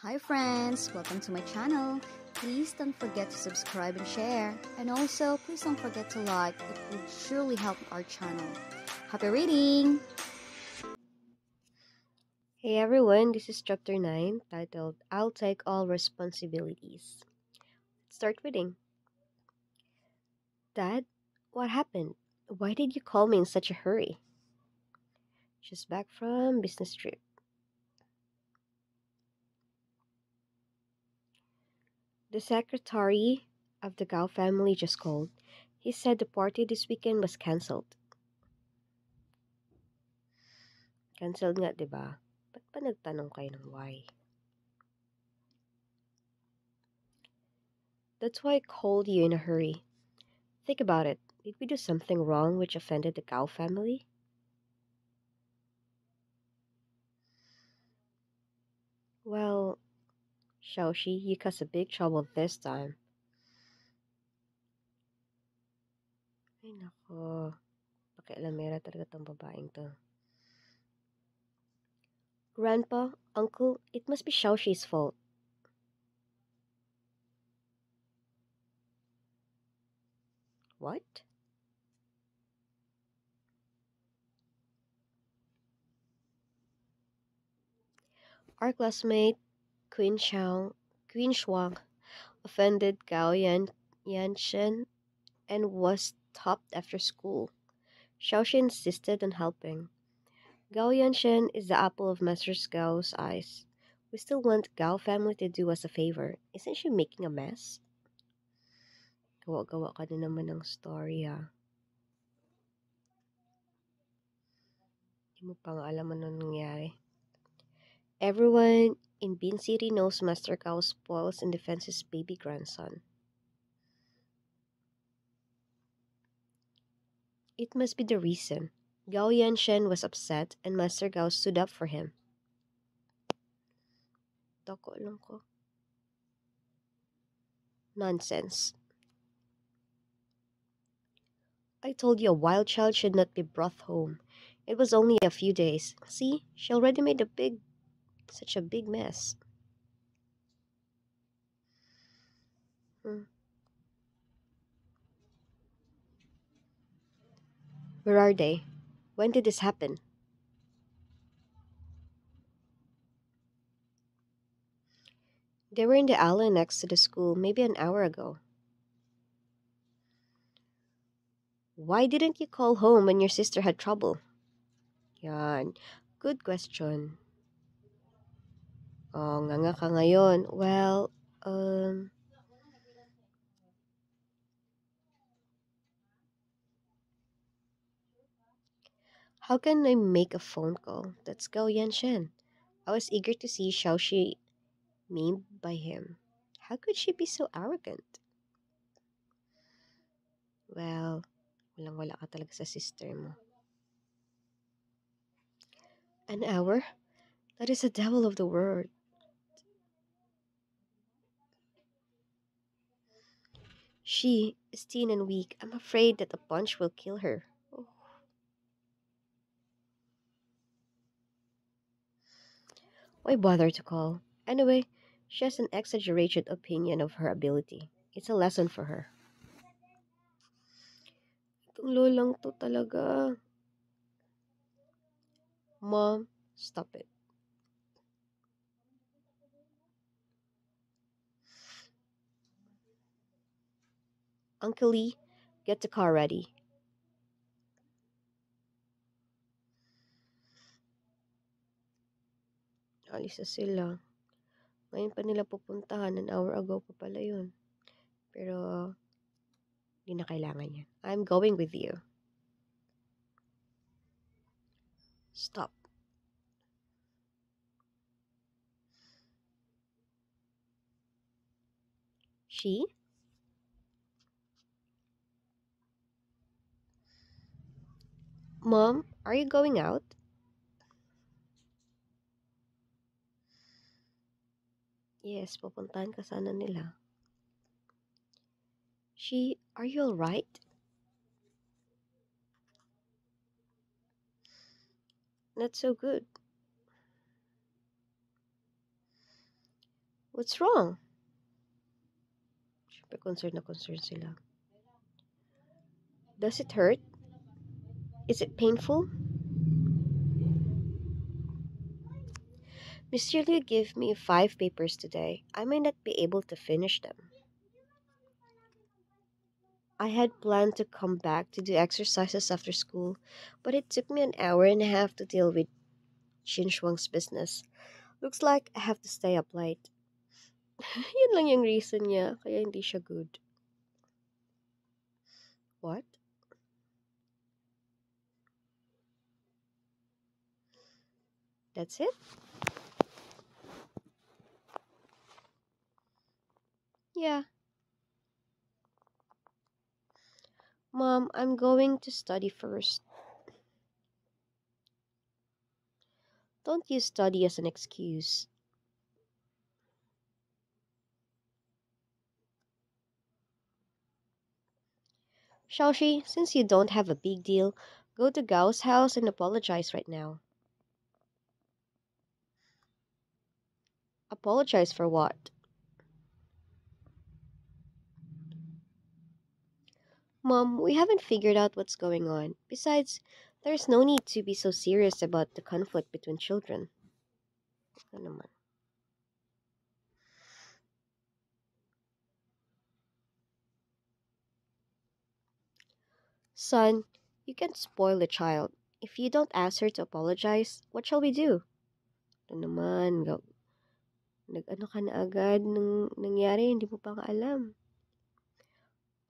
Hi friends, welcome to my channel. Please don't forget to subscribe and share. And also, please don't forget to like. It would surely help our channel. Happy reading! Hey everyone, this is chapter 9 titled I'll Take All Responsibilities. Let's start reading. Dad, what happened? Why did you call me in such a hurry? Just back from business trip. The secretary of the Gao family just called. He said the party this weekend was cancelled. Cancelled nga, di ba? Ba't pa nagtanong kayo ng why? That's why I called you in a hurry. Think about it. Did we do something wrong which offended the Gao family? Well, Xiaoxi, you caused a big trouble this time. Ay nako, pakialamera talaga tong babaeng to. Grandpa, uncle, it must be Xiaoxi's fault. What? Our classmate, Queen Shuang, offended Yanshen and was stopped after school. Xiaoxi insisted on helping. Gao Yanshen is the apple of Master Gao's eyes. We still want Gao family to do us a favor. Isn't she making a mess? Gawa-gawa ka na naman ng story ha. Hindi mo pa nga alam ano nangyari. Everyone in Bean City knows Master Gao spoils and defends his baby grandson. It must be the reason. Gao Yanshen was upset and Master Gao stood up for him. Dako lang ko. Nonsense. I told you a wild child should not be brought home. It was only a few days. See, she already made such a big mess. Hmm. Where are they? When did this happen? They were in the alley next to the school maybe an hour ago. Why didn't you call home when your sister had trouble? Yan. Good question. Oh, nga ka ngayon. Well, how can I make a phone call? That's Gao Yanshen. I was eager to see Xiaoxi memed by him. How could she be so arrogant? Well, walang-wala ka talaga sa sister mo. An hour? That is the devil of the word. She is thin and weak. I'm afraid that a punch will kill her. Oh. Why bother to call? Anyway, she has an exaggerated opinion of her ability. It's a lesson for her. Itong lolang to talaga. Mom, stop it. Uncle Lee, get the car ready. Alis na sila. Ngayon pa nila pupuntahan. An hour ago pa pala yun. Pero, hindi na kailangan yan. I'm going with you. Stop. She? Mom, are you going out? Yes, pupuntahan ka sana nila. She, are you alright? Not so good. What's wrong? Siyempre, concerned sila. Does it hurt? Is it painful? Mr. Liu gave me 5 papers today. I may not be able to finish them. I had planned to come back to do exercises after school, but it took me an hour and a half to deal with Shuang's business. Looks like I have to stay up late. Yun lang yung reason niya, kaya hindi siya good. What? That's it? Yeah. Mom, I'm going to study first. Don't use study as an excuse. Shaoxi, since you don't have a big deal, go to Gao's house and apologize right now. Apologize for what? Mom, we haven't figured out what's going on. Besides, there's no need to be so serious about the conflict between children. Ano naman? Son, you can't spoil a child. If you don't ask her to apologize, what shall we do? Ano naman, nag-ano ka na agad nung nangyari, hindi mo pa nga alam.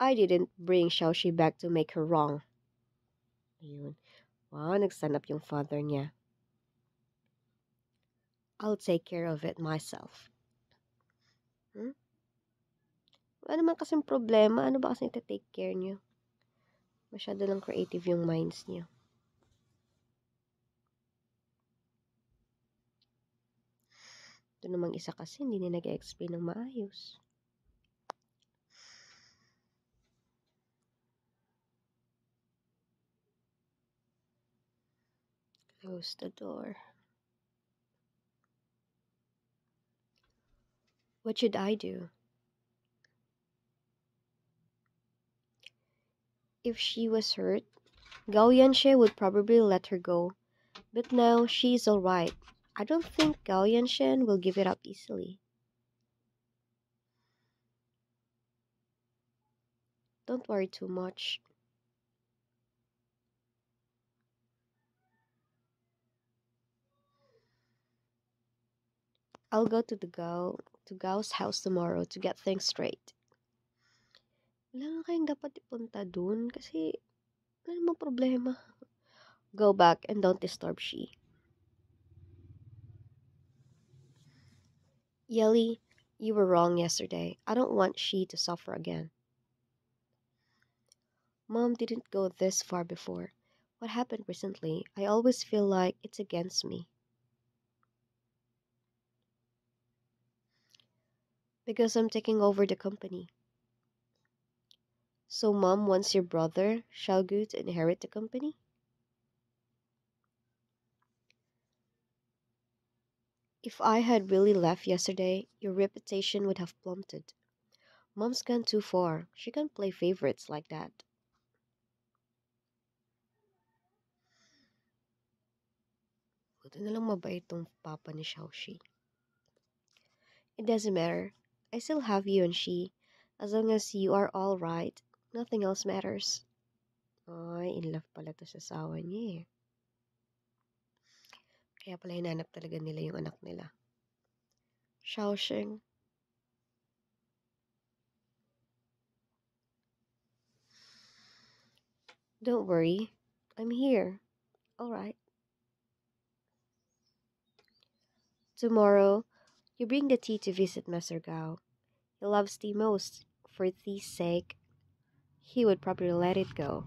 I didn't bring Xiaoxi back to make her wrong. Ayun. Wow, nag-stand up yung father niya. I'll take care of it myself. Hmm? Ano naman kasing problema? Ano ba kasing take care niyo? Masyado lang creative yung minds niyo. Ito namang isa kasi hindi na nag-explain ng maayos. Close the door. What should I do? If she was hurt, Gao Yanxie would probably let her go. But now she's alright. I don't think Gao Yanshen will give it up easily. Don't worry too much. I'll go to Gao's house tomorrow to get things straight. Wala nga kayong dapat ipunta dun kasi wala namang problema. Go back and don't disturb she. Yeli, you were wrong yesterday. I don't want she to suffer again. Mom didn't go this far before. What happened recently, I always feel like it's against me. Because I'm taking over the company. So mom wants your brother, Xiaogu, to inherit the company? If I had really left yesterday, your reputation would have plummeted. Mom's gone too far. She can't play favorites like that. Buti na lang mabait tong papa ni Xiaoxi. It doesn't matter. I still have you and she. As long as you are all right, nothing else matters. Ay, in love pala to sa asawa niya eh. Kaya pala hinanap talaga nila yung anak nila. Xiaoxing. Don't worry. I'm here. All right. Tomorrow, you bring the tea to visit Master Gao. He loves tea most. For tea's sake, he would probably let it go.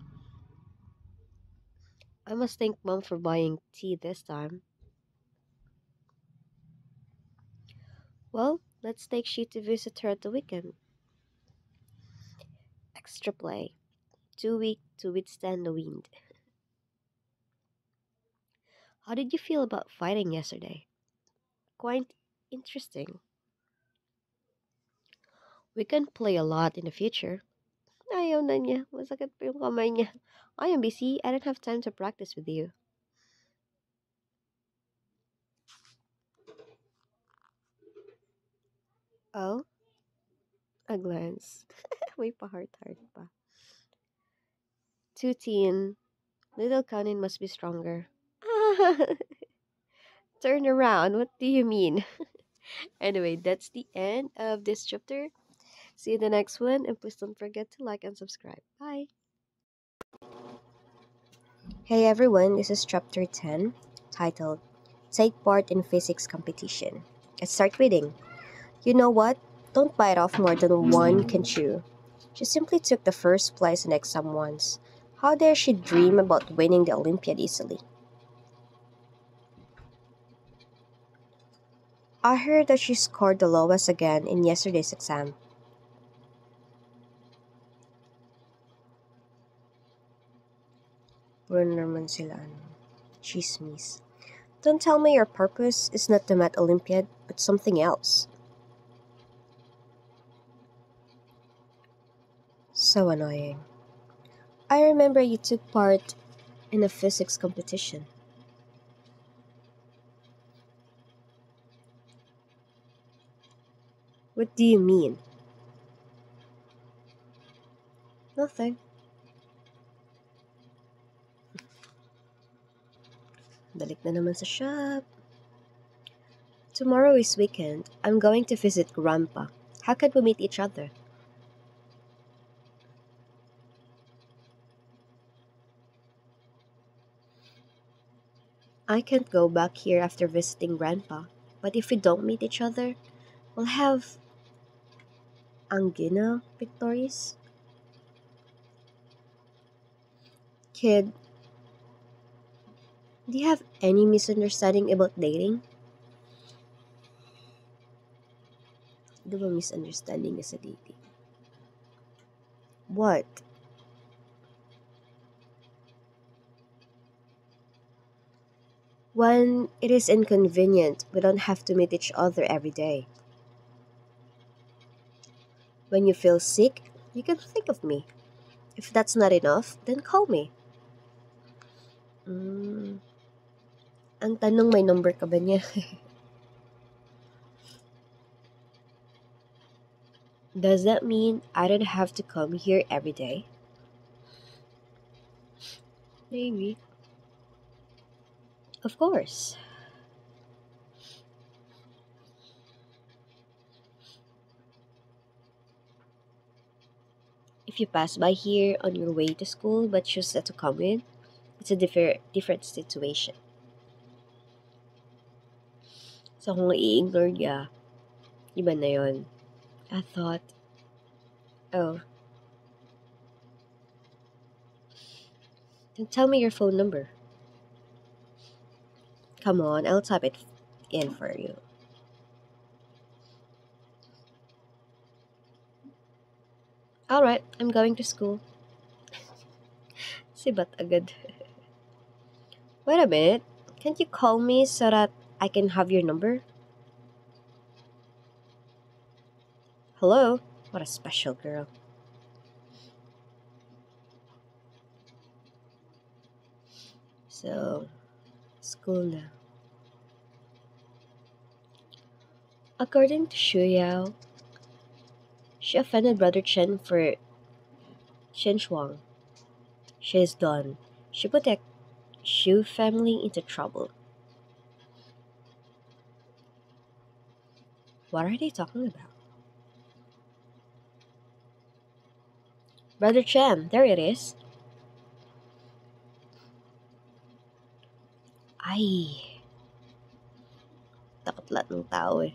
I must thank Mom for buying tea this time. Well, let's take she to visit her at the weekend. Extra play. Too weak to withstand the wind. How did you feel about fighting yesterday? Quite interesting. We can play a lot in the future. Ayaw na niya. Masakit pa yung kamay niya. I am busy. I don't have time to practice with you. Oh, a glance. May pa-heart-heart pa. Too teen. Little Kanin must be stronger. Turn around. What do you mean? Anyway, that's the end of this chapter. See you in the next one, and please don't forget to like and subscribe. Bye. Hey everyone, this is chapter 10, titled Take Part in Physics Competition. Let's start reading. You know what? Don't bite off more than one can chew. She simply took the first place in exam once. How dare she dream about winning the Olympiad easily? I heard that she scored the lowest again in yesterday's exam. Puro na naman sila chismis. Don't tell me your purpose is not the Math Olympiad, but something else. So annoying. I remember you took part in a physics competition. What do you mean? Nothing. Balik na naman sa shop. Tomorrow is weekend. I'm going to visit Grandpa. How could we meet each other? I can't go back here after visiting Grandpa, but if we don't meet each other, we'll have angina pectoris. Kid, do you have any misunderstanding about dating? Di ba misunderstanding na sa dating? What? When it is inconvenient, we don't have to meet each other every day. When you feel sick, you can think of me. If that's not enough, then call me. Mm, ang tanong, may number ka ba niya? Does that mean I don't have to come here every day? Maybe. Of course. If you pass by here on your way to school but choose not to come in, it's a different situation. So kung i-ignore niya, iba na yun. I thought, oh, then tell me your phone number. Come on, I'll type it in for you. Alright, I'm going to school. Sibat agad. Wait a minute. Can't you call me so that I can have your number? Hello? What a special girl. So, school now. According to Shu Yao, she offended Brother Chen for Chen Shuang. She is done. She put the Shu family into trouble. What are they talking about? Brother Chen, there it is. Ay, takot lahat ng tao eh.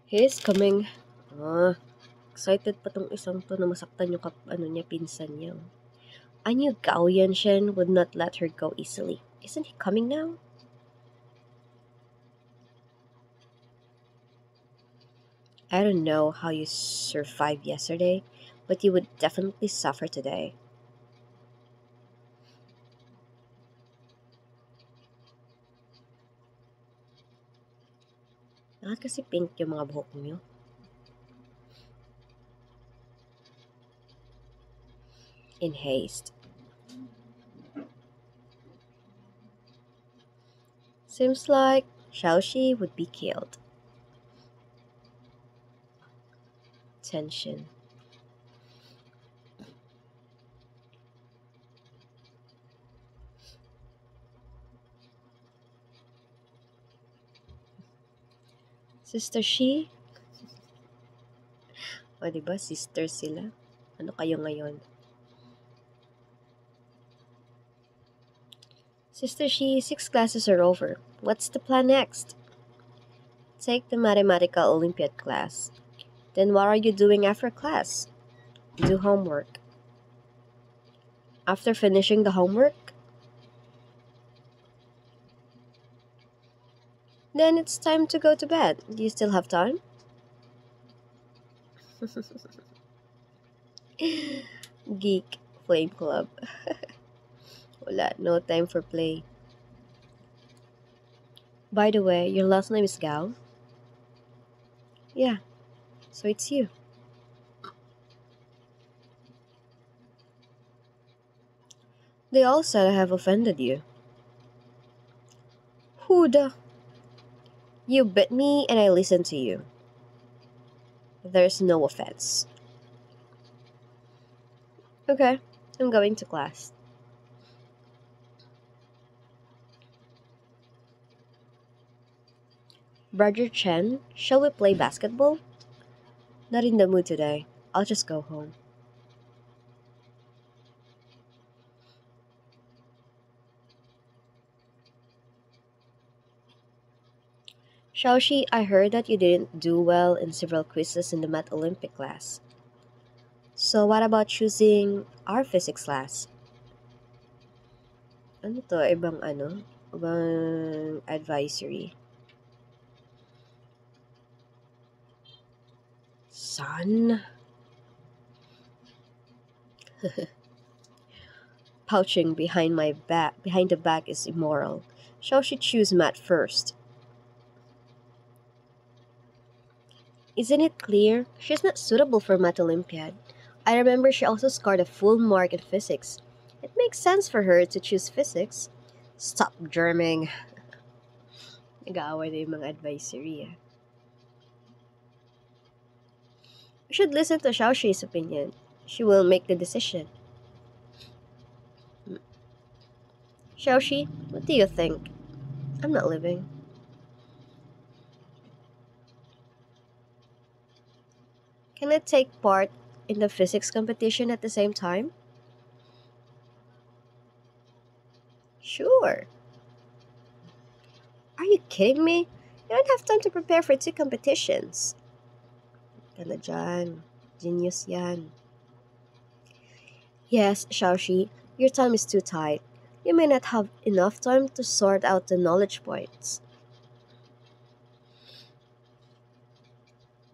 He is coming. Excited pa tong isang to na masaktan yung niya, pinsan niya. I knew Gao Yanshen would not let her go easily. Isn't he coming now? I don't know how you survived yesterday, but you would definitely suffer today. Bakit kasi pink yung mga buhok niyo? In haste. Seems like Xiaoxi would be killed. Tension. Sister Shi? O diba, sister sila? Ano kayo ngayon? Sister Shi, 6 classes are over. What's the plan next? Take the mathematical Olympiad class. Then what are you doing after class? Do homework. After finishing the homework, then it's time to go to bed. Do you still have time? Geek Flame Club. Wala, no time for play. By the way, your last name is Gao? Yeah, so it's you. They all said I have offended you. Who the? You bit me and I listened to you. There's no offense. Okay, I'm going to class. Brother Chen, shall we play basketball? Not in the mood today. I'll just go home. Shaoxi, I heard that you didn't do well in several quizzes in the Math Olympic class. So what about choosing our physics class? Ano to? Ibang ano? Ibang advisory. Son? Pouching behind the back is immoral. Shaoxi choose math first. Isn't it clear? She's not suitable for Math Olympiad. I remember she also scored a full mark in physics. It makes sense for her to choose physics. Stop germing. Nag-aaway na yung mga advisory. We should listen to Xiaoxi's opinion. She will make the decision. Xiaoxi, what do you think? I'm not leaving. Can I take part in the physics competition at the same time? Sure. Are you kidding me? You don't have time to prepare for 2 competitions. Ka na dyan. Genius yan. Yes, Xiaoxi, your time is too tight. You may not have enough time to sort out the knowledge points.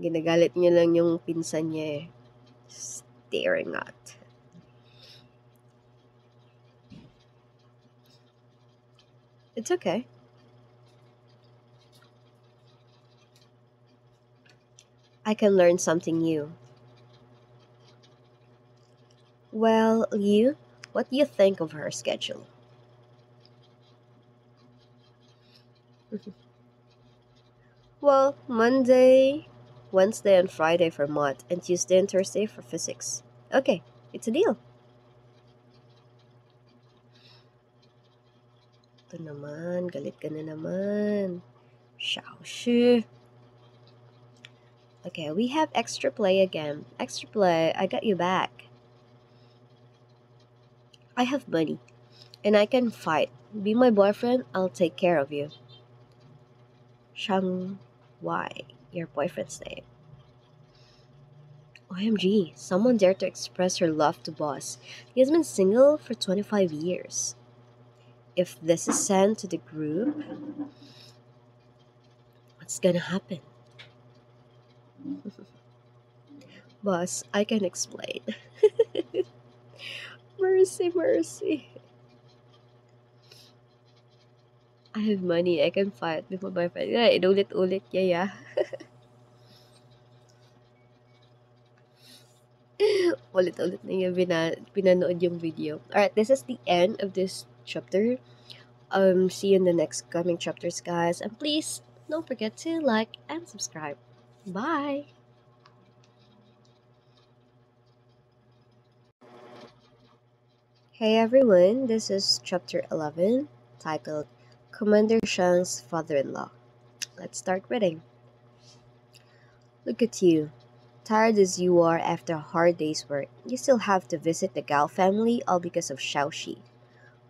Ginagalit niya lang yung pinsan niya eh. Staring at. It's okay. I can learn something new. Well, you, what do you think of her schedule? Well, Monday, Wednesday and Friday for math, and Tuesday and Thursday for physics. Okay, it's a deal. Ito naman, galit ka na naman. Xiaoxi. Okay, we have extra play again. Extra play, I got you back. I have money, and I can fight. Be my boyfriend, I'll take care of you. Shang Wai, your boyfriend's name. OMG, someone dared to express her love to boss. He has been single for 25 years. If this is sent to the group, what's gonna happen? Boss, I can explain. Mercy, mercy. I have money, I can fight with my boyfriend. Yeah, inulit-ulit niya, yeah. Ulit-ulit na niya pinanood yung video. Alright, this is the end of this chapter. See you in the next coming chapters, guys. And please don't forget to like and subscribe. Bye! Hey everyone, this is chapter 11, titled Commander Shang's Father-in-Law. Let's start reading. Look at you. Tired as you are after a hard day's work, you still have to visit the Gao family all because of Xiaoxi.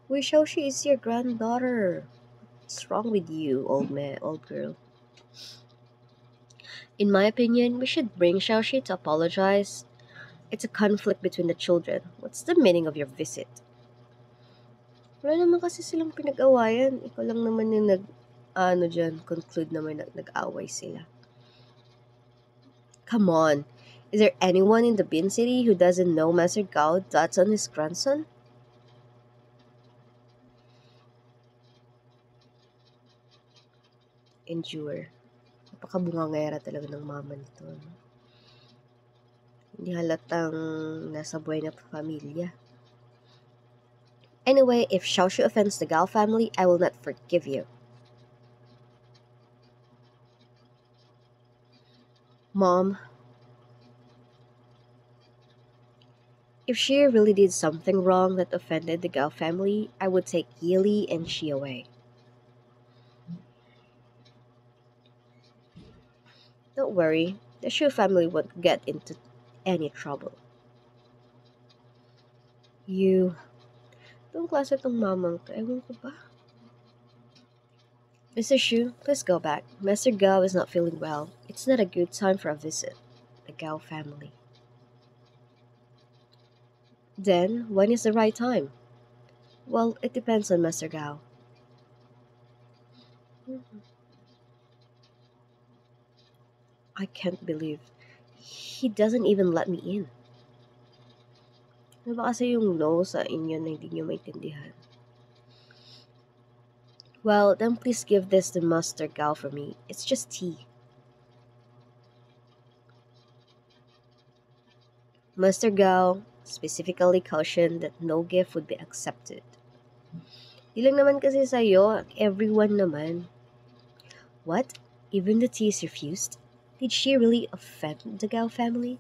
Wei Xiaoxi is your granddaughter. What's wrong with you, old man, old girl? In my opinion, we should bring Xiaoxi to apologize. It's a conflict between the children. What's the meaning of your visit? Wala naman kasi silang pinag-awayan. Ikaw lang naman yung conclude naman nag-away sila. Come on. Is there anyone in the Bin City who doesn't know Master Gao dotes on his grandson? Endure. Napakabungangera talaga ng mama nito. No? Hindi halatang nasa buhay na pamilya. Anyway, if Xiaoxu offends the Gao family, I will not forgive you. Mom, if she really did something wrong that offended the Gao family, I would take Yili and Shi away. Don't worry, the Shu family won't get into any trouble. You... Itong klase tong mamang to, ewan ko ba? Mr. Shu, please go back. Master Gao is not feeling well. It's not a good time for a visit. The Gao family. Then, when is the right time? Well, it depends on Master Gao. I can't believe he doesn't even let me in. Ano ba kasi yung no sa inyo na hindi nyo maintindihan? Well, then please give this to Master Gao for me. It's just tea. Master Gao specifically cautioned that no gift would be accepted. Di lang naman kasi sa'yo, everyone naman. What? Even the tea is refused? Did she really offend the Gao family?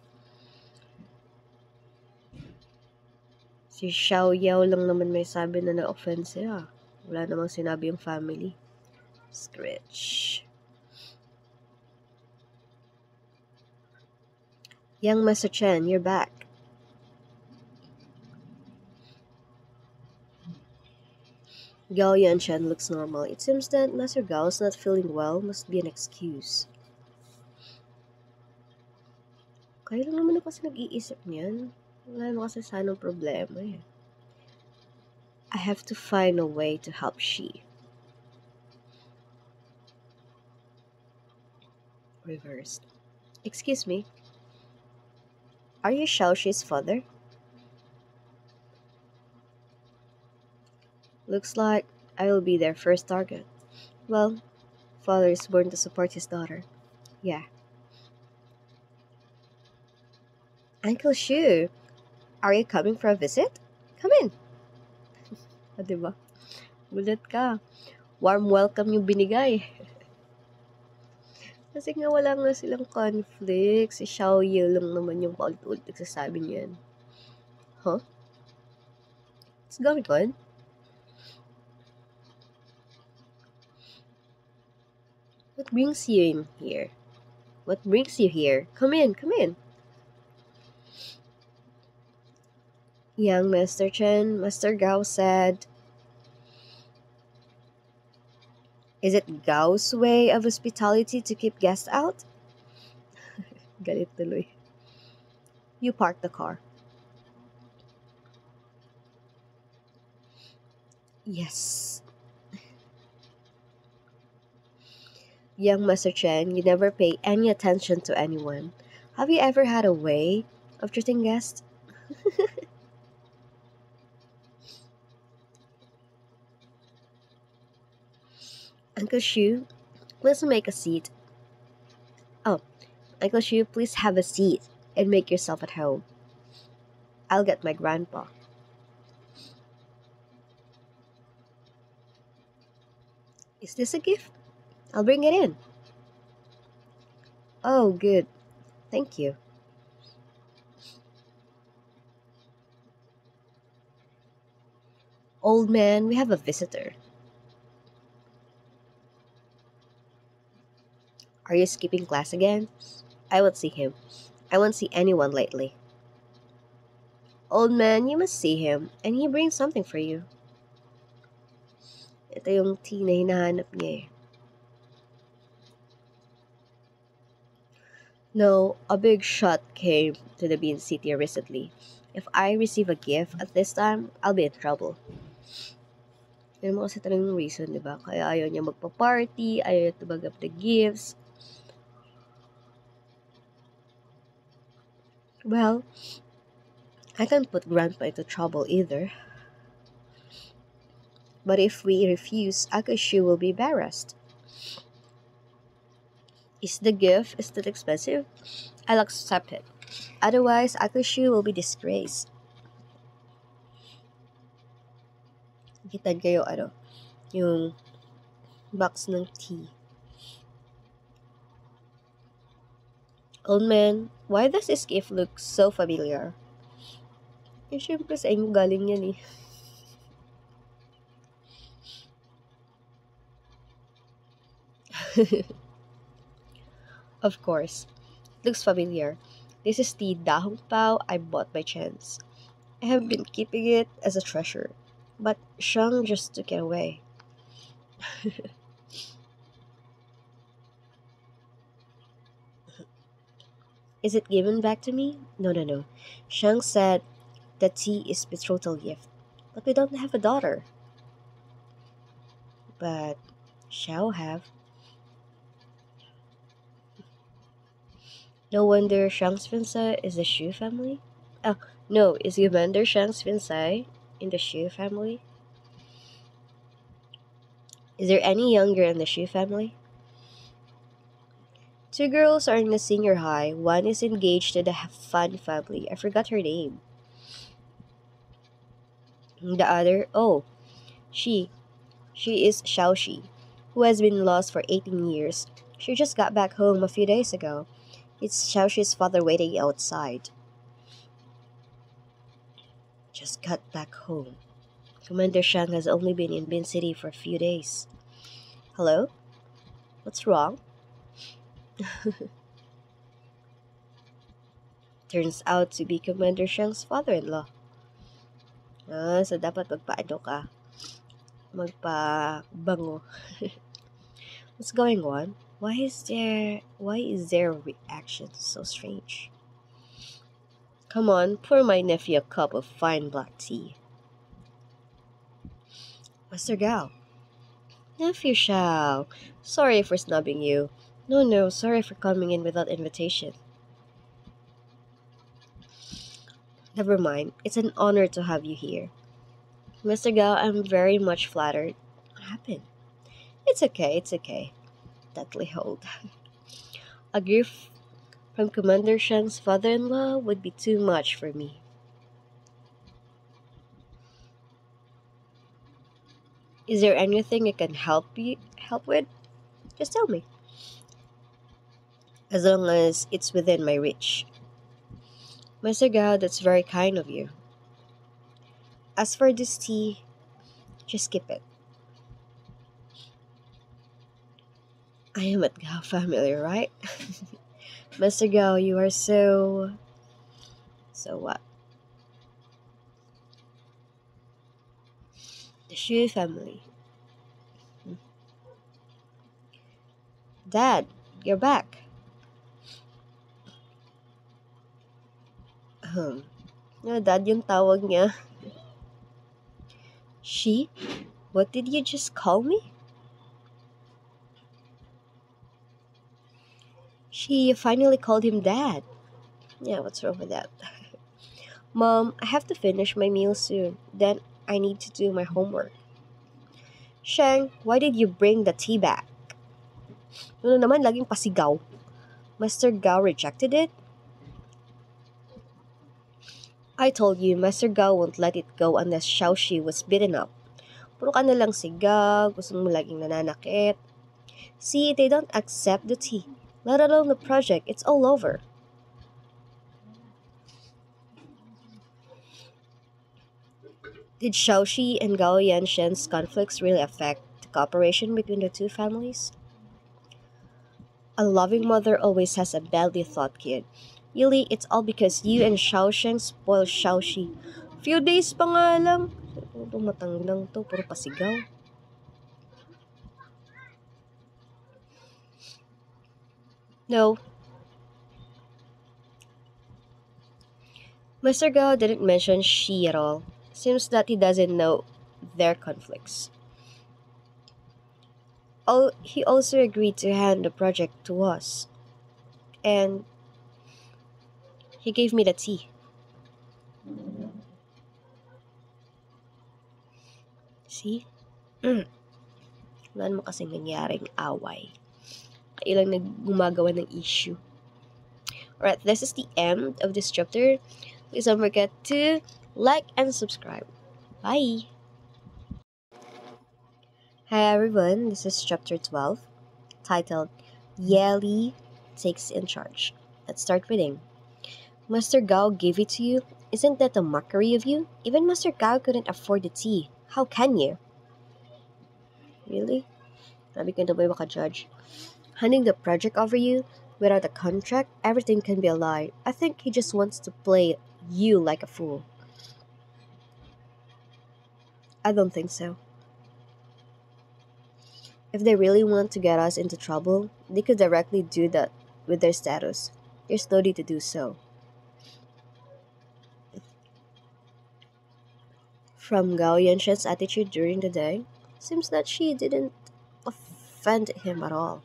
Si Xiao Yao lang naman may sabi na na-offend siya. Wala namang sinabi yung family. Scritch. Young Master Chen, you're back. Gao Yanchen looks normal. It seems that Master Gao is not feeling well. Must be an excuse. Kaya lang naman ako kasi nag-iisip niyan. Wala naman kasi sanang problema eh. I have to find a way to help Shi. Reversed. Excuse me. Are you Xiaoxi's father? Looks like I will be their first target. Well, father is born to support his daughter. Yeah. Uncle Shu, are you coming for a visit? Come in. Diba? Gulat ka. Warm welcome yung binigay. Kasi nga wala nga silang conflict. Si Xiao Ye lang naman yung paulit-ulit nagsasabi niyan. Huh? What's going on? What brings you in here? What brings you here? Come in, come in. Young Master Chen, Master Gao said, is it Gao's way of hospitality to keep guests out? Galit tuloy. You park the car. Yes. Young Master Chen, you never pay any attention to anyone. Have you ever had a way of treating guests? Uncle Shu, please make a seat. Oh, Uncle Shu, please have a seat and make yourself at home. I'll get my grandpa. Is this a gift? I'll bring it in. Oh, good. Thank you. Old man, we have a visitor. Are you skipping class again? I won't see him. I won't see anyone lately. Old man, you must see him, and he brings something for you. Ito yung tea na hinahanap niya eh. No, a big shot came to the Bean City recently. If I receive a gift at this time, I'll be in trouble. Yun mo kasi talagang yung reason, di ba? Kaya ayaw niya magpa-party, ayaw niya tumanggap the gifts. Well, I can't put Grandpa into trouble either. But if we refuse, Akashu will be embarrassed. Is the gift still expensive? I'll accept it. Otherwise, Akashu will be disgraced. Kita kayo, yung box ng tea. Old man, why does this gift look so familiar? Eh, syempre sa inyo galing yan eh. Of course. Looks familiar. This is the dahong pao I bought by chance. I have been keeping it as a treasure, but Shang just took it away. Is it given back to me? No. Shang said the tea is betrothal gift, but we don't have a daughter. But shall have. No wonder Shang's fiancé is the Shu family? Oh, no, is Commander Shang's fiancé in the Shu family? Is there any younger in the Shu family? Two girls are in the senior high. One is engaged to the Fan family. I forgot her name. The other, oh, she. She is Xiaoxi, who has been lost for 18 years. She just got back home a few days ago. It's Xiaoxi's father waiting outside. Just got back home. Commander Shang has only been in Bin City for a few days. Hello? What's wrong? Turns out to be Commander Shang's father-in-law. So dapat magpaano ka? Magpabango. What's going on? Why is their reaction so strange? Come on, pour my nephew a cup of fine black tea. Master Gao. Nephew Shao. Sorry for snubbing you. No, sorry for coming in without invitation. Never mind, it's an honor to have you here. Mr. Gao, I'm very much flattered. What happened? It's okay. Deadly hold. A gift from Commander Shang's father-in-law would be too much for me. Is there anything I can help with? Just tell me. As long as it's within my reach. Mr. Gao, that's very kind of you. As for this tea, just keep it. I am at Gao family, right? Mr. Gao, you are so... So what? The Shu family. Dad, you're back. Dad yung tawag niya. She? What did you just call me? She finally called him Dad. Yeah, what's wrong with that? Mom, I have to finish my meal soon. Then I need to do my homework. Sheng, why did you bring the tea back? Ano naman, laging pasigaw. Master Gao rejected it? I told you, Master Gao won't let it go unless Xiaoxi was beaten up. Puro ka na lang sigaw, gusto mo laging nananakit. See, they don't accept the tea, let alone the project. It's all over. Did Xiaoxi and Gao Yanshen's conflicts really affect the cooperation between the two families? A loving mother always has a badly thought kid. Really, it's all because you and Xiaosheng spoiled Xiaoxi. Few days pa nga lang. Itong matanglang to, puro pasigaw. No, Mr. Gao didn't mention she at all. Seems that he doesn't know their conflicts. Oh, he also agreed to hand the project to us. And he gave me the tea. See? Wala naman kasing nangyaring away. Kailang gumagawa ng issue. Alright, this is the end of this chapter. Please don't forget to like and subscribe. Bye! Hi everyone, this is chapter 12, titled Ye Takes in Charge. Let's start reading. Master Gao gave it to you? Isn't that a mockery of you? Even Master Gao couldn't afford the tea. How can you? Really? Sabi ko na ba maka-judge? Handing the project over you, without a contract, everything can be a lie. I think he just wants to play you like a fool. I don't think so. If they really want to get us into trouble, they could directly do that with their status. There's no need to do so. From Gao Yanshen's attitude during the day, seems that she didn't offend him at all.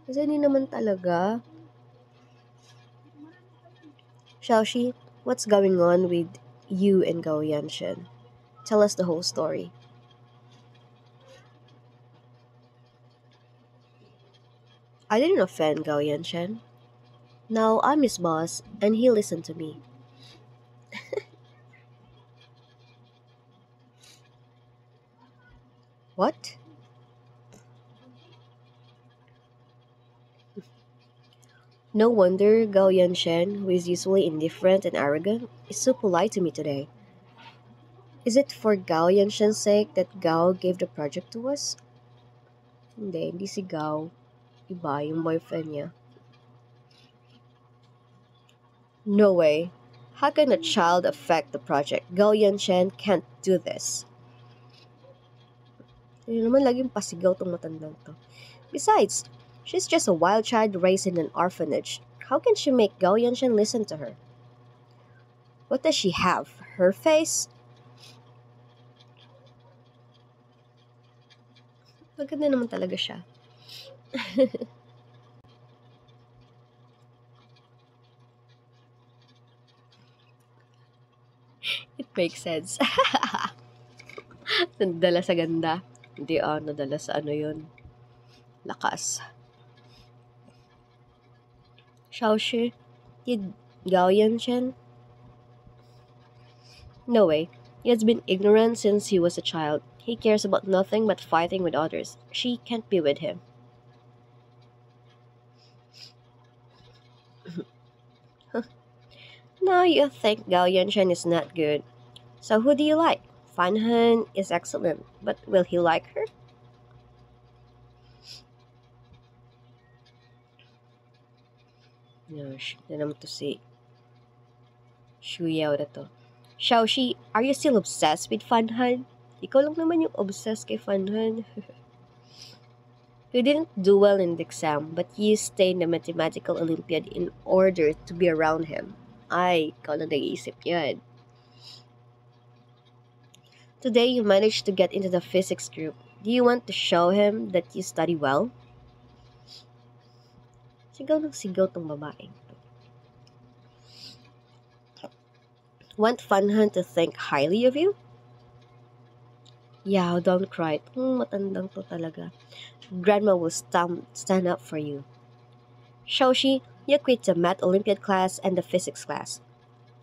Kasi hindi naman talaga. Xiaoxi, what's going on with you and Gao Yanshen? Tell us the whole story. I didn't offend Gao Yanshen. Now I'm his boss, and he listened to me. What? No wonder Gao Yanshen, who is usually indifferent and arrogant, is so polite to me today. Is it for Gao Yanshen's sake that Gao gave the project to us? Hindi si Gao. Iba yung boyfriend niya. No way. How can a child affect the project? Gao Yanshen can't do this. Hindi naman laging pasigaw tong matandang to. Besides, she's just a wild child raised in an orphanage. How can she make Gao Yanshen listen to her? What does she have? Her face? Maganda naman talaga siya. It makes sense. Nadala sa ganda. Hindi nadala sa ano yun. Lakas. Xiaoxi, did Gao Yanshen? No way. He has been ignorant since he was a child. He cares about nothing but fighting with others. She can't be with him. Now you think Gao Yanshen is not good. So who do you like? Fan Hen is excellent, but will he like her? Gosh, na naman to si Shu Yao na to. Xiaoxi, are you still obsessed with Fan Han? Ikaw lang naman yung obsessed kay Fan Han. You didn't do well in the exam, but you stayed in the mathematical Olympiad in order to be around him. Ay, ikaw lang nag-iisip yan. Today, you managed to get into the physics group. Do you want to show him that you study well? Sigaw ng sigaw tong babaeng. Want Fan Han to think highly of you? Yeah, don't cry. Matandang to talaga. Grandma will stand up for you. Shoshi, you quit the math Olympiad class and the physics class.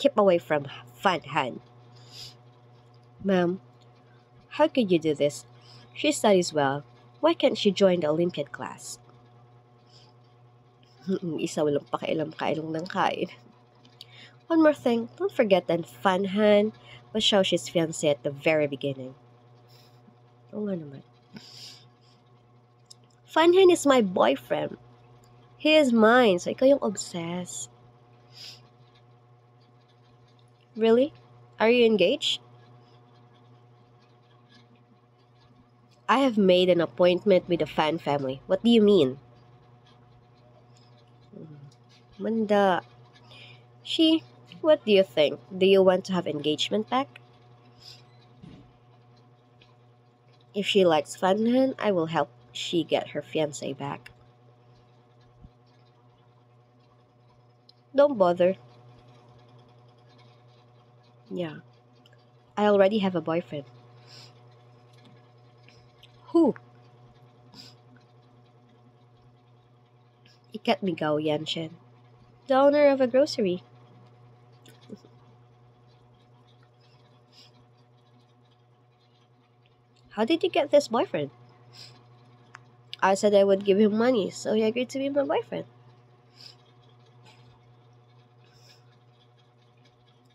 Keep away from Fan Han. Ma'am, how could you do this? She studies well. Why can't she join the Olympiad class? Isa walang pakialam-kailong ng kain. One more thing, don't forget that Fan Han was Shoshi's fiancé at the very beginning. Oo nga naman. Fan Han is my boyfriend. He is mine, so ikaw yung obsessed. Really? Are you engaged? I have made an appointment with the Fan family. What do you mean? Manda. She, what do you think? Do you want to have engagement back? If she likes Fan Han, I will help she get her fiancé back. Don't bother. Yeah, I already have a boyfriend. Who? Ikat Migao Yanshen, the owner of a grocery. How did you get this boyfriend? I said I would give him money, so he agreed to be my boyfriend.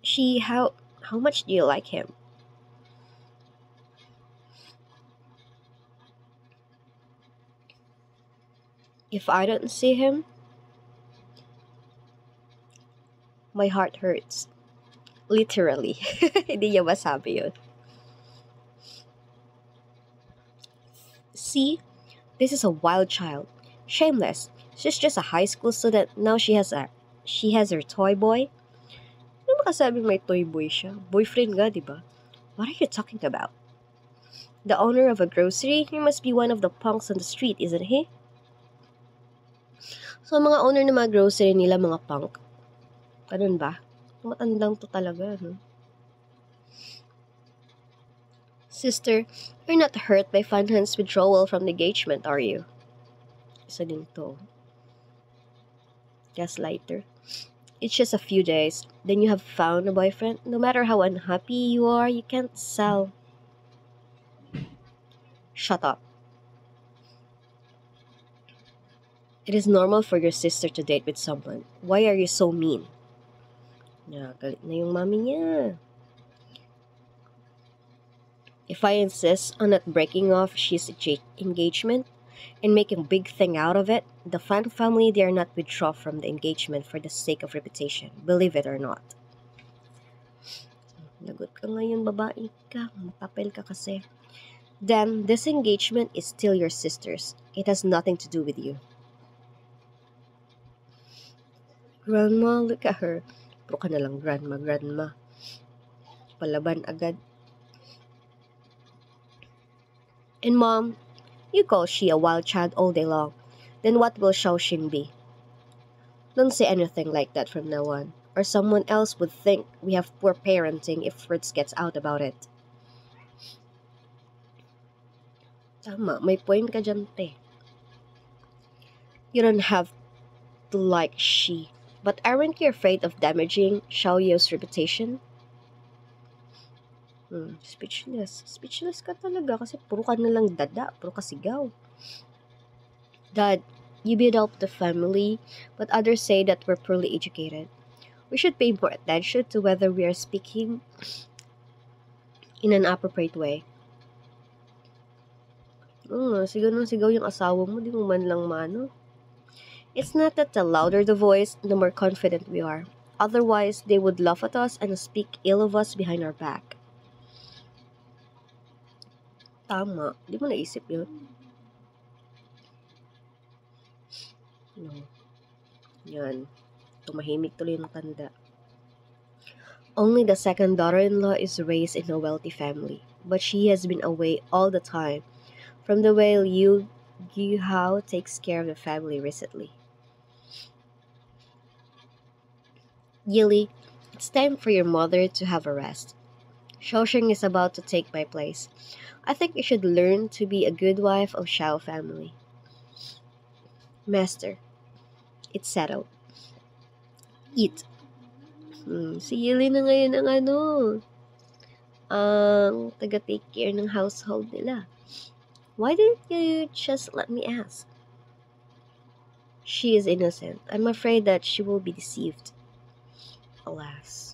She, how much do you like him? If I don't see him, my heart hurts. Literally. Hindi niya masabi yun. See? This is a wild child. Shameless. She's just a high school student. Now she has her toy boy. Ano makasabi may toy boy siya? Boyfriend nga, di ba? What are you talking about? The owner of a grocery? He must be one of the punks on the street, isn't he? So, mga owner ng mga grocery nila, mga punk. Ganun ba? Matandang to talaga, no? Sister, you're not hurt by Fan Han's withdrawal from the engagement, are you? Isa din to. Gaslighter. It's just a few days. Then you have found a boyfriend. No matter how unhappy you are, you can't sell. Shut up. It is normal for your sister to date with someone. Why are you so mean? Galit na yung mami niya. If I insist on not breaking off she's engagement and making a big thing out of it, the Fan family dare not withdraw from the engagement for the sake of reputation, believe it or not. Lagot ka ngayon, babae ka. Mapapel ka kasi. Then, this engagement is still your sister's. It has nothing to do with you. Grandma, look at her. Puro ka na lang, grandma. Palaban agad. And Mom, you call she a wild child all day long. Then what will Shaoxing be? Don't say anything like that from now on, or someone else would think we have poor parenting if words gets out about it. Tama, may point ka dyan, te. You don't have to like she, but aren't you afraid of damaging Xiaoyou's reputation? Speechless. Speechless ka talaga kasi puro ka nalang dada, puro ka sigaw. Dad, you build up the family, but others say that we're poorly educated. We should pay more attention to whether we are speaking in an appropriate way. Sigaw ng sigaw yung asawa mo, di mo man lang mano. It's not that the louder the voice, the more confident we are. Otherwise, they would laugh at us and speak ill of us behind our back. Tama. Di mo naisip yun? No. Yan. Tumahimik tuloy yung tanda. Only the second daughter-in-law is raised in a wealthy family, but she has been away all the time, from the way Liu Hao takes care of the family recently. Yili, it's time for your mother to have a rest. Xiaoxing is about to take my place. I think you should learn to be a good wife of Xiao family. Master, it's settled. Eat. Si Yili na ngayon ang taga-take care ng household nila. Why didn't you just let me ask? She is innocent. I'm afraid that she will be deceived. Alas.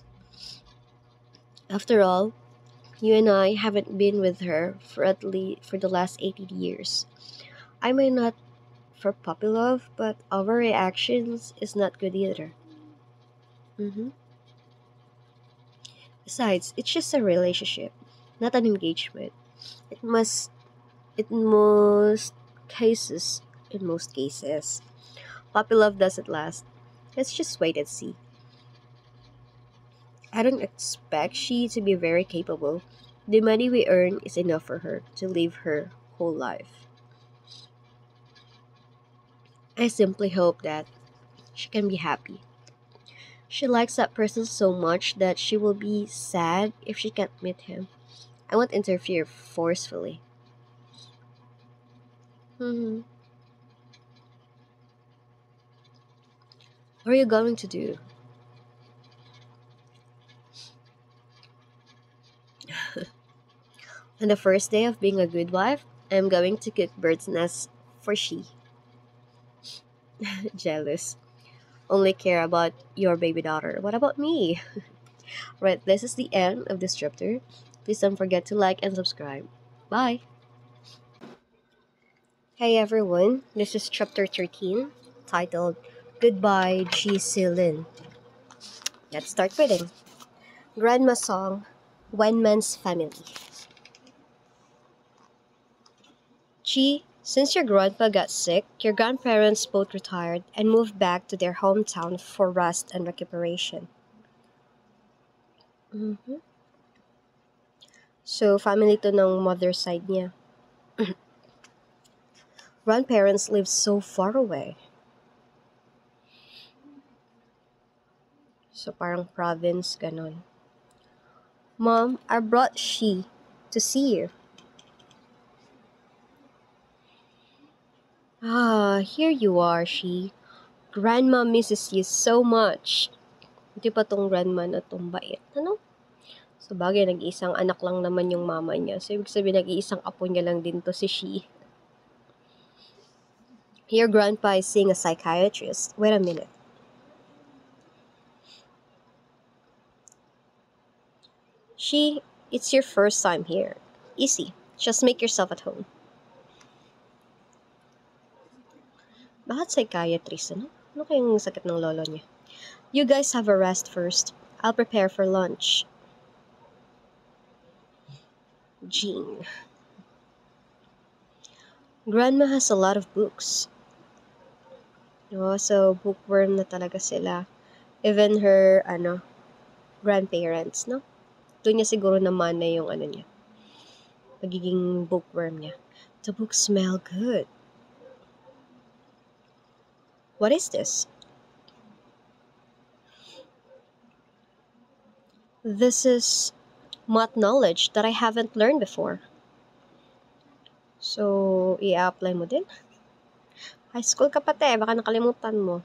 After all, you and I haven't been with her for the last 80 years. I may not for puppy love, but overreactions is not good either. hmm Besides, it's just a relationship, not an engagement. It must, in most cases, puppy love doesn't last. Let's just wait and see. I don't expect she to be very capable. The money we earn is enough for her to live her whole life. I simply hope that she can be happy. She likes that person so much that she will be sad if she can't meet him. I won't interfere forcefully. hmm What are you going to do? On the first day of being a good wife, I'm going to cook bird's nest for she. Jealous. Only care about your baby daughter. What about me? Right, this is the end of this chapter. Please don't forget to like and subscribe. Bye. Hey everyone, this is chapter 13 titled Goodbye Ji Silin. Let's start reading. Grandma song Wenman's Family. Chi, since your grandpa got sick, your grandparents both retired and moved back to their hometown for rest and recuperation. Mhm. So, family to ng mother side niya. Grandparents live so far away. So, parang province, ganon. Mom, I brought she to see you. Ah, here you are, she. Grandma misses you so much. Hindi pa tong grandma na tong bait. Ano? So, bagay, nag-iisang anak lang naman yung mama niya. So, ibig sabihin, nag-iisang apo niya lang din to si she. Your grandpa is seeing a psychiatrist. Wait a minute. She, it's your first time here. Easy. Just make yourself at home. Bakit psychiatrist, ano? Ano kayong sakit ng lolo niya? You guys have a rest first. I'll prepare for lunch. Jean. Grandma has a lot of books. No, so bookworm na talaga sila. Even her, grandparents, no? Doon niya siguro naman na yung niya, pagiging bookworm niya. The books smell good. What is this? This is math knowledge that I haven't learned before. So, i-apply mo din? High school ka pa baka nakalimutan mo.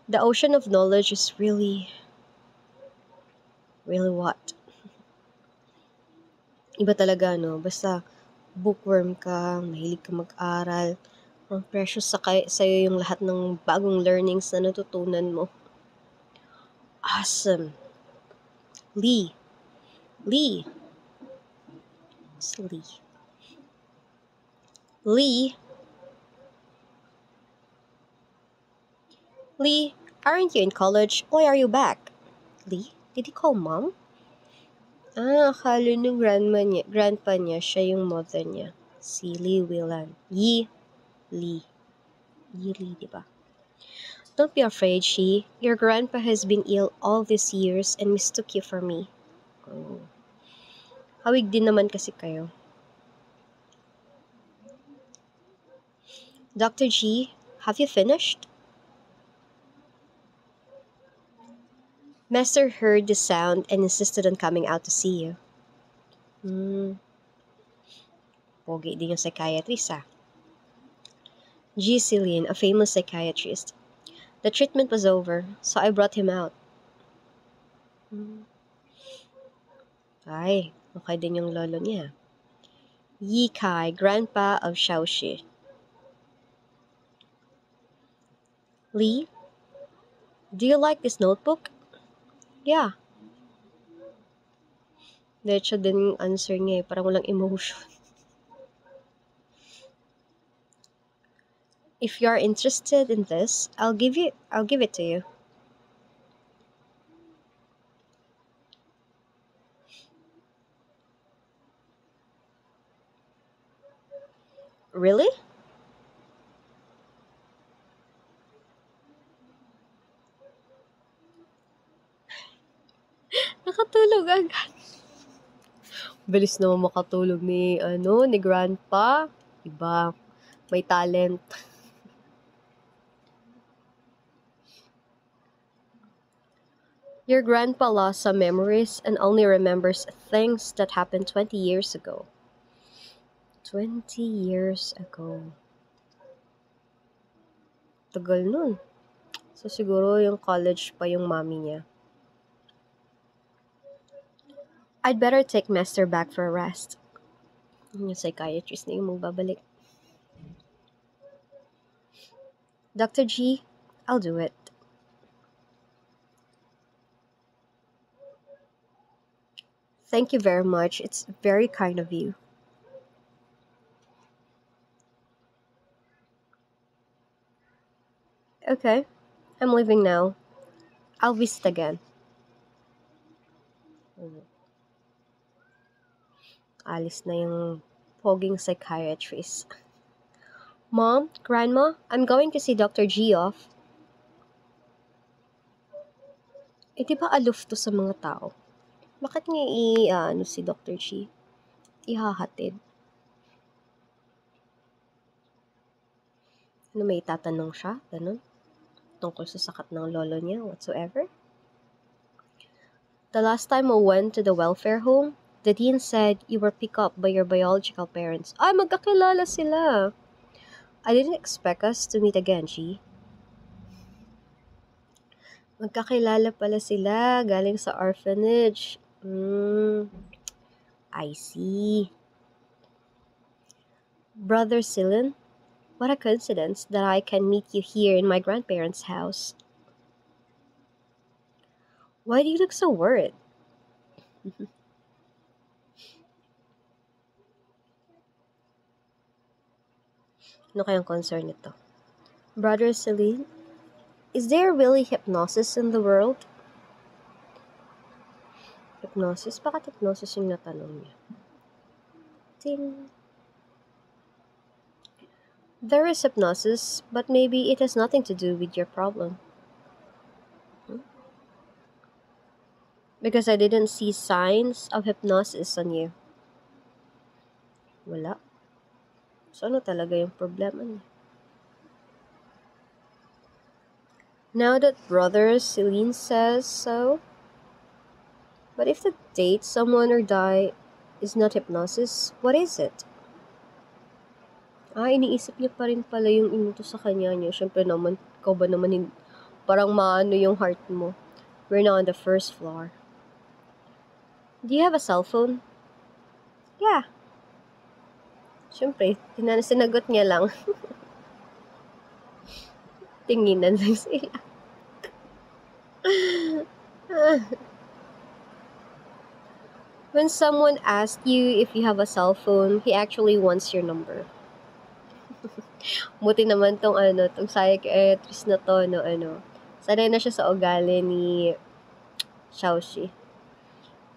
The ocean of knowledge is really what? Iba talaga, no? Basta bookworm ka, mahilig ka mag-aral, ang precious sa'yo yung lahat ng bagong learnings na natutunan mo. Awesome. Lee. It's Lee. Lee, aren't you in college? Why are you back? Lee? Did he call mom? Akala ng grandpa niya, siya yung mother niya. Si Lee Whelan. Lee, diba? Don't be afraid, she. Your grandpa has been ill all these years and mistook you for me. Oh. Hawig din naman kasi kayo. Dr. G, have you finished? Master heard the sound and insisted on coming out to see you. Hmm, pogi din yung psychiatrist ah. G. Cillian, a famous psychiatrist. The treatment was over, so I brought him out. Hmm. Ay, okay din yung lolo niya. Yi Kai, grandpa of Shaoxi. Lee, do you like this notebook? Yeah. Diretso din yung answer niya eh. Parang walang emotion. If you are interested in this, I'll give it to you. Really? Nakatulog agad. Bilis naman makatulog ni grandpa. Iba, may talent. Your grandpa lost some memories and only remembers things that happened 20 years ago. 20 years ago. Tagal nun. So siguro yung college pa yung mommy niya. I'd better take Master back for a rest. Yung psychiatrist na yung magbabalik. Dr. G, I'll do it. Thank you very much. It's very kind of you. Okay, I'm leaving now. I'll visit again. Alis na yung poging psychiatrist. Mom, Grandma, I'm going to see Dr. G off. Eh, di ba aloof to sa mga tao? Bakit niya si Dr. G? Ihahatid. Ano, may tatanong siya? Ganun? Tungkol sa sakat ng lolo niya, whatsoever? The last time I went to the welfare home, the dean said you were picked up by your biological parents. Ay, magkakilala sila. I didn't expect us to meet again, G. Magkakilala pala sila, galing sa orphanage. I see. Brother Silen, what a coincidence that I can meet you here in my grandparents' house. Why do you look so worried? Ano kayang concern nito? Brother Celine, is there really hypnosis in the world? Hypnosis? Bakit hypnosis yung natanong niya? Ting. There is hypnosis, but maybe it has nothing to do with your problem. Because I didn't see signs of hypnosis on you. Wala. So ano talaga yung problema niya? Now that Brother Celine says so, but if to date someone or die is not hypnosis, what is it? Iniisip niya pa rin pala yung inuto sa kanya niya. Siyempre naman, ikaw ba naman parang maano yung heart mo. We're now on the first floor. Do you have a cell phone? Yeah. Siyempre, sinagot niya lang. Tinginan lang sila. When someone asks you if you have a cell phone, he actually wants your number. Buti naman tong psychiatrist na to, sanay na siya sa ugali ni Shaoxi.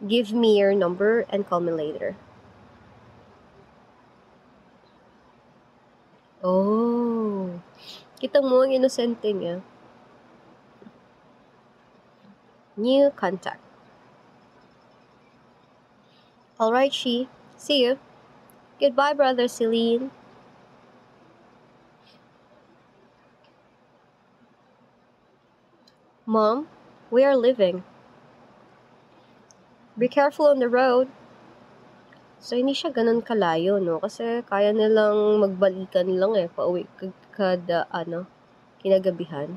Give me your number and call me later. Oh, kita mo ang inosente niya. New contact. Alright, Shi. See you. Goodbye, Brother Celine. Mom, we are leaving. Be careful on the road. So, hindi siya ganun kalayo, no? Kasi kaya nilang magbalikan lang pauwi kada, kinagabihan.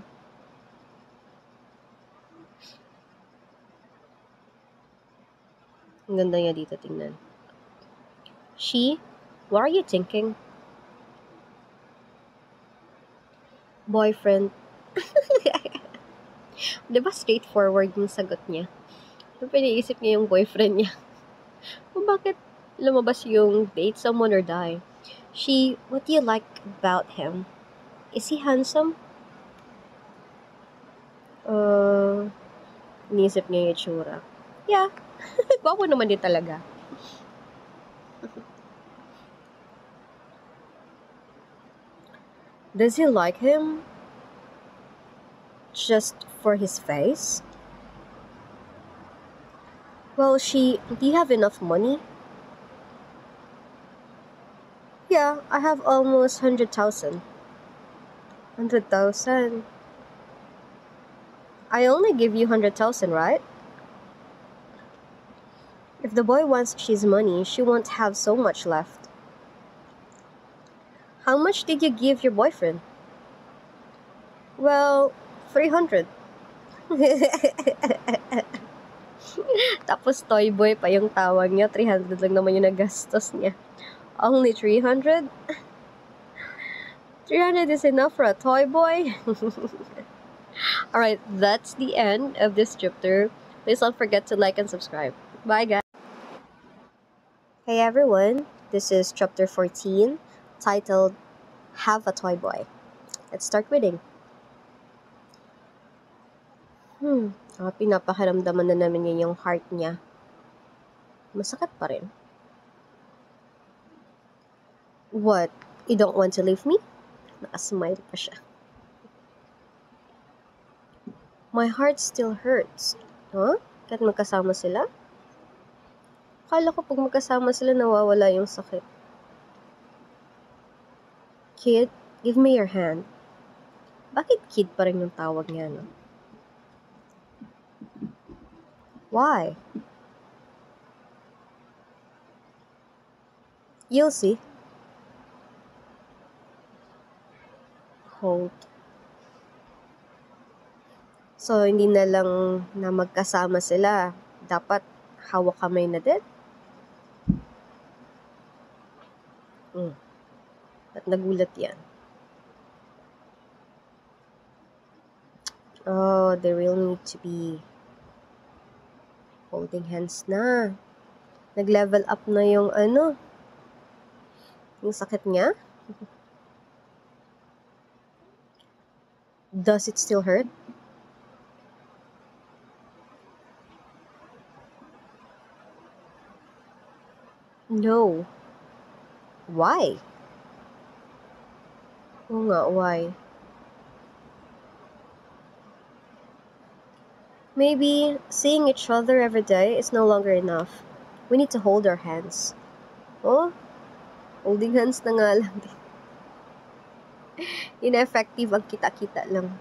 Ang ganda niya dito, tingnan. She, what are you thinking? Boyfriend. Diba straightforward yung sagot niya? Siyempre, iniisip niya yung boyfriend niya. Kung bakit lumabas yung date someone or die? She, what do you like about him? Is he handsome? Iniisip niya yung itsura. Yeah. Gwapo naman din talaga. Does he like him just for his face? Well, do you have enough money? Yeah, I have almost 100,000. 100,000? I only give you 100,000, right? If the boy wants his money, she won't have so much left. How much did you give your boyfriend? Well, 300. Tapos toy boy pa yung tawag niya. 300 lang naman yung nagastos niya. Only 300? 300 is enough for a toy boy? Alright, that's the end of this chapter. Please don't forget to like and subscribe. Bye, guys. Hey everyone, this is chapter 14, titled Have a Toy Boy. Let's start reading. Pinapakiramdaman na namin niya yung heart niya. Masakit pa rin. What? You don't want to leave me? Nakasmile pa siya. My heart still hurts. Huh? Kahit magkasama sila? Akala ko pag magkasama sila nawawala yung sakit. Kid, give me your hand. Bakit kid pa rin yung tawag niya, no? Why? You'll see. Hold. So, hindi na lang na magkasama sila. Dapat hawak kamay na din. At nagulat yan. Oh, they really need to be holding hands na. Nag-level up na yung yung sakit niya. Does it still hurt? No. Why? Oo nga, why? Maybe seeing each other every day is no longer enough. We need to hold our hands. Oh, holding hands na nga lang. Ineffective ang kita-kita lang.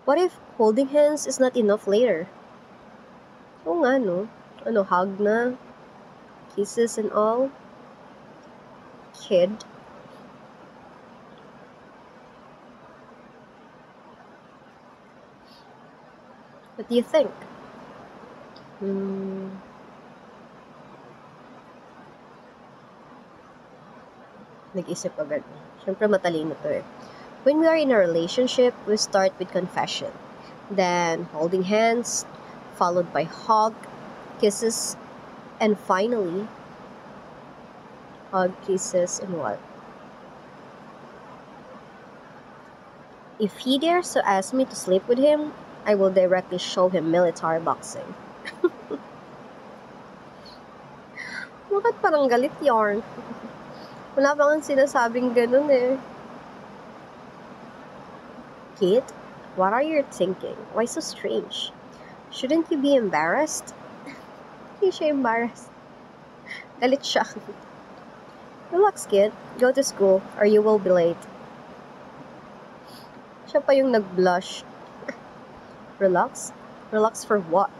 What if holding hands is not enough later? Oo nga, no? Hug na? Kisses and all? Kid? What do you think? Nag-isip agad. Siyempre matalino to eh. When we are in a relationship, we start with confession. Then holding hands, followed by hug, kisses, and finally, hug, kisses, and what? If he dares to ask me to sleep with him, I will directly show him military boxing. Bakit parang galit yarn? Wala pa kang sinasabing ganun eh. Kid, what are you thinking? Why so strange? Shouldn't you be embarrassed? Hindi siya embarrassed. Galit siya. Relax, kid. Go to school or you will be late. Siya pa yung nag-blush. Relax? Relax for what?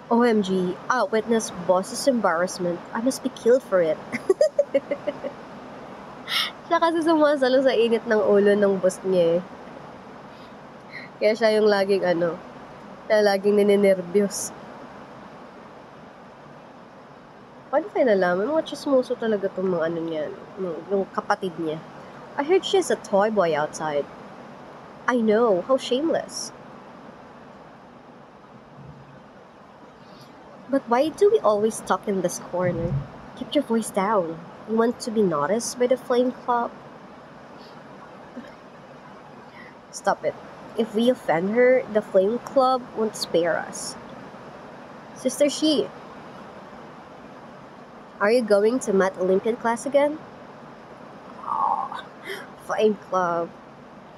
OMG, witness boss's embarrassment. I must be killed for it. Siya kasi sumasalo sa init ng ulo ng boss niya eh. Kaya siya yung laging nininervyos. Paano kayo nalaman? Mga chismoso talaga itong mga niya, yung kapatid niya. I heard she's a toy boy outside. I know, how shameless. But why do we always talk in this corner? Keep your voice down. You want to be noticed by the Flame Club? Stop it. If we offend her, the Flame Club won't spare us. Sister Shi, are you going to Math Olympiad class again? Oh, Flame Club.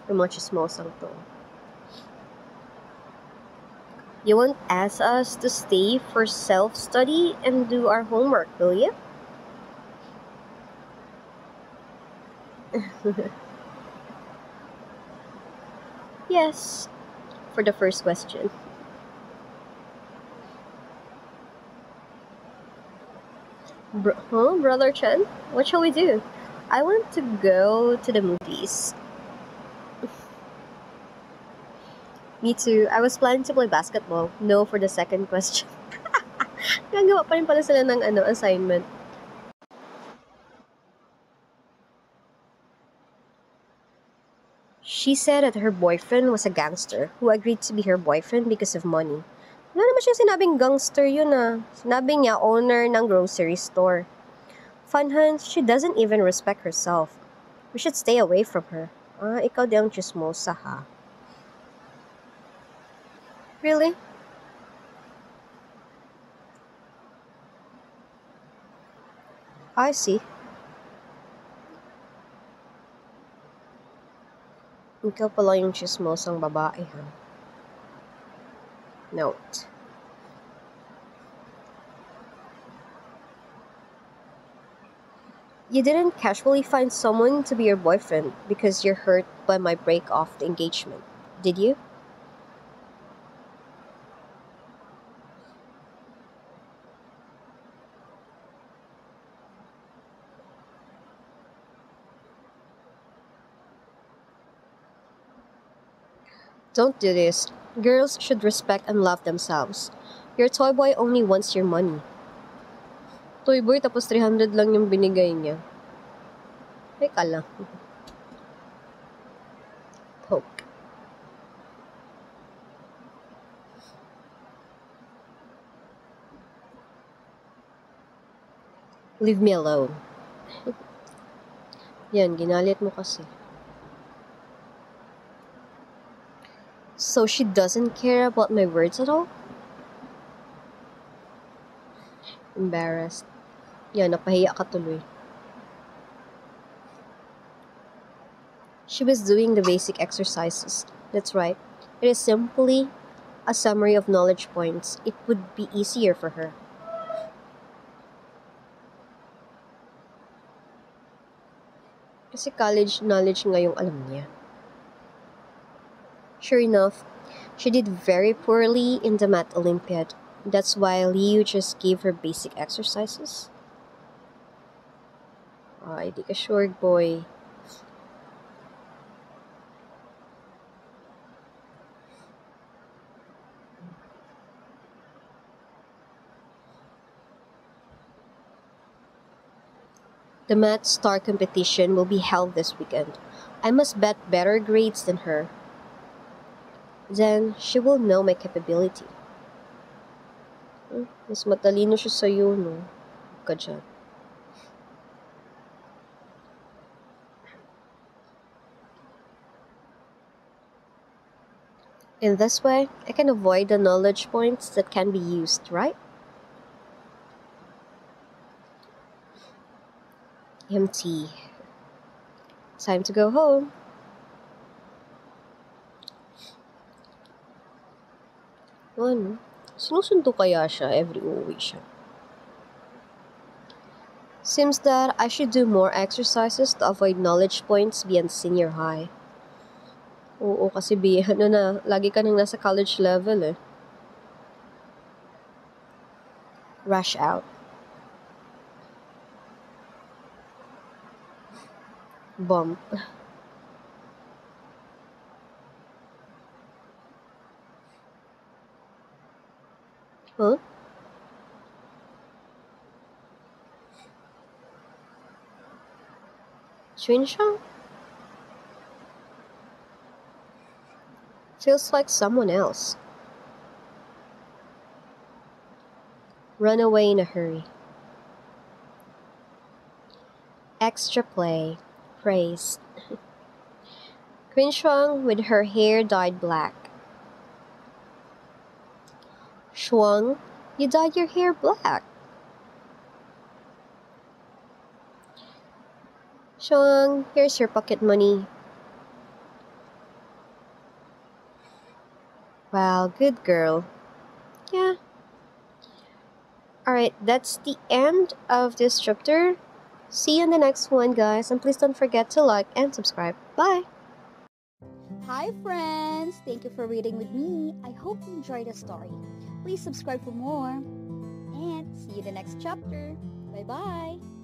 Yung mga chismosang to. You won't ask us to stay for self-study and do our homework, will you? Yes, for the first question. Brother Chen? What shall we do? I want to go to the movies. Me too. I was planning to play basketball. No for the second question. Gagawa pa rin pala sila ng assignment. She said that her boyfriend was a gangster who agreed to be her boyfriend because of money. Wala naman siya sinabing gangster yun ah. Sinabi niya owner ng grocery store. Fun Hans, she doesn't even respect herself. We should stay away from her. Ikaw di ang chismosa ha. Really? I see. Ikaw pala yung chismosang babae ha. Note. You didn't casually find someone to be your boyfriend because you're hurt by my break off the engagement, did you? Don't do this. Girls should respect and love themselves. Your toy boy only wants your money. Toy boy tapos 300 lang yung binigay niya. Teka lang. Poke. Leave me alone. Yan, ginalit mo kasi. So she doesn't care about my words at all? Embarrassed. Yan, napahiya ka tuloy. She was doing the basic exercises. That's right. It is simply a summary of knowledge points. It would be easier for her. Kasi college knowledge nga yung alam niya. Sure enough, she did very poorly in the Math Olympiad. That's why Liu just gave her basic exercises. Ay, di ka sure, boy. The Math Star competition will be held this weekend. I must bet better grades than her. Then, she will know my capability. Mas matalino siya sa'yo, no? Ka dyan. In this way, I can avoid the knowledge points that can be used, right? Empty. Time to go home. Ano? Sinusundo kaya siya every uwi siya? Seems that I should do more exercises to avoid knowledge points beyond senior high. Oo, kasi lagi ka nang nasa college level eh. Rush out. Bump. Huh? Xuanshang? Feels like someone else. Run away in a hurry. Extra play. Praise. Qinshuang with her hair dyed black. Shuang, you dyed your hair black. Shuang, here's your pocket money. Wow, good girl. Yeah. Alright, that's the end of this chapter. See you in the next one, guys, and please don't forget to like and subscribe. Bye! Hi, friends! Thank you for reading with me. I hope you enjoyed the story. Please subscribe for more. And see you in the next chapter. Bye bye!